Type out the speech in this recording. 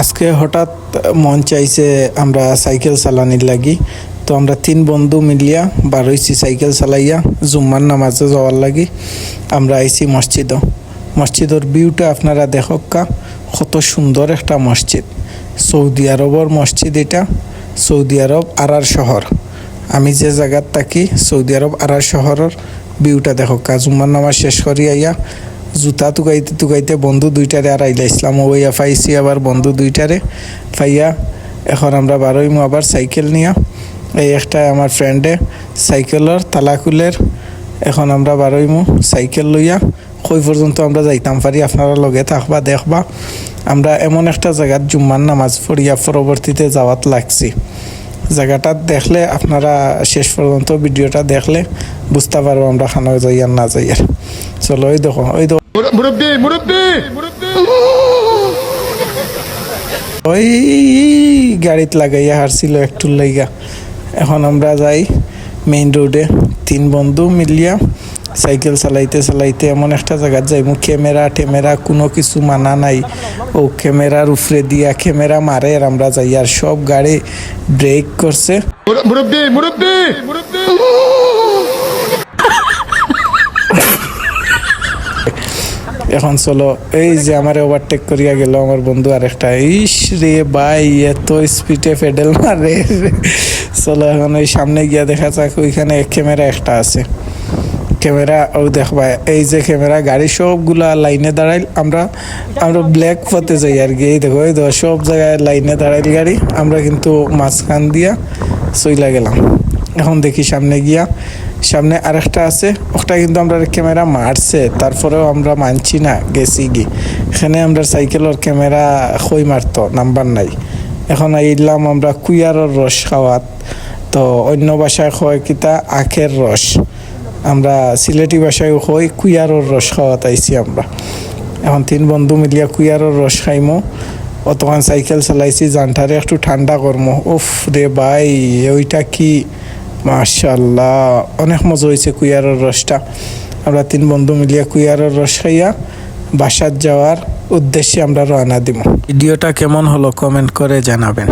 আজকে হঠাৎ মন চাইছে আমরা সাইকেল চালানির লাগি, তো আমরা 3 বন্ধু মিলিয়া বার হইছি সাইকেল চালাইয়া জুম্মার নামাজে যাওয়ার লাগি। আমরা আইছি মসজিদের ভিউটা আপনারা দেখক্কা, কত সুন্দর একটা মসজিদ। সৌদি আরবের মসজিদ এটা। সৌদি আরব আরার শহর, আমি যে জায়গার থাকি সৌদি আরব আরার শহরের ভিউটা দেখক্কা। জুম্মার নামাজ শেষ করি আইয়া জুতা তুকাইতে বন্ধু 2টারে আর আইলা ইসলাম ওইয়া পাইছি, আবার বন্ধু 2টারে পাইয়া এখন আমরা বারোইমু আবার সাইকেল নিয়া। এই একটা আমার ফ্রেন্ডে সাইকেলের তালা খুলের, এখন আমরা বারোইমু সাইকেল লইয়া। কই পর্যন্ত আমরা যাইতাম পারি আপনারা লগে থাকবা দেখবা। আমরা এমন একটা জায়গার জুম্মার নামাজ পড়িয়া পরবর্তীতে যাওয়াত লাগছি। জায়গাটা দেখলে আপনারা শেষ পর্যন্ত ভিডিওটা দেখলে বুঝতে পারবো আমরা খানা যাইয়ার না যাইয়ার। চলো ওই দেখো ওই গাড়িত লাগাইয়া হারছিল একটু লাইগা। এখন আমরা যাই মেইন রোডে 3 বন্ধু মিলিয়া সাইকেল চালাইতে এমন একটা জায়গা যাইমু ক্যামেরা কোনো কিছু মানা নাই। ও ক্যামেরার উপরে দিয়া ক্যামেরা মারে আর আমরা যাই, আর সব গাড়ি ব্রেক করছে। এখন চলো, এই যে আমার ওভারটেক করিয়া গেল আমার বন্ধু আরেকটা। ইস রে ভাই, এত স্পিডে পেডেল মারে। চলো এখন ওই সামনে গিয়া দেখা যাক, ওইখানে ক্যামেরা একটা আছে। ক্যামেরা ও দেখবা, এই যে ক্যামেরা গাড়ি সবগুলা লাইনে দাঁড়াইল। আমরা ব্ল্যাক পথে যাই আর কি। এই দেখো সব জায়গায় লাইনে দাঁড়াইল গাড়ি, আমরা কিন্তু মাঝখান দিয়া চইলা গেলাম। এখন দেখি সামনে আরেকটা আছে, ওটা কিন্তু আমরা ক্যামেরা মারছে, তারপরেও আমরা মানছি না, গেছি এখানে আমরা সাইকেলের ক্যামেরা খই মারতো নাম্বার নাই। এখন আইলাম আমরা কুইয়ারের রস খাওয়াত, তো অন্য ভাষায় কয় কিতা আখের রস, আমরা সিলেটি ভাষায় কই কুইয়ারের রস খাওয়াত আইছি আমরা। এখন 3 বন্ধু মিলিয়া কুইয়ারের রস খাইমো। অতক্ষণ সাইকেল চালাইছি, জানটারে একটু ঠান্ডা করমো। উফ রে ভাই, ওইটা কি মাশাআল্লাহ, অনেক মজা হয়েছে কুইয়ারের রসটা। আমরা 3 বন্ধু মিলিয়া কুইয়ারের রস খাইয়া বাসার যাওয়ার উদ্দেশ্যে আমরা রওনা দিব। ভিডিওটা কেমন হলো কমেন্ট করে জানাবেন।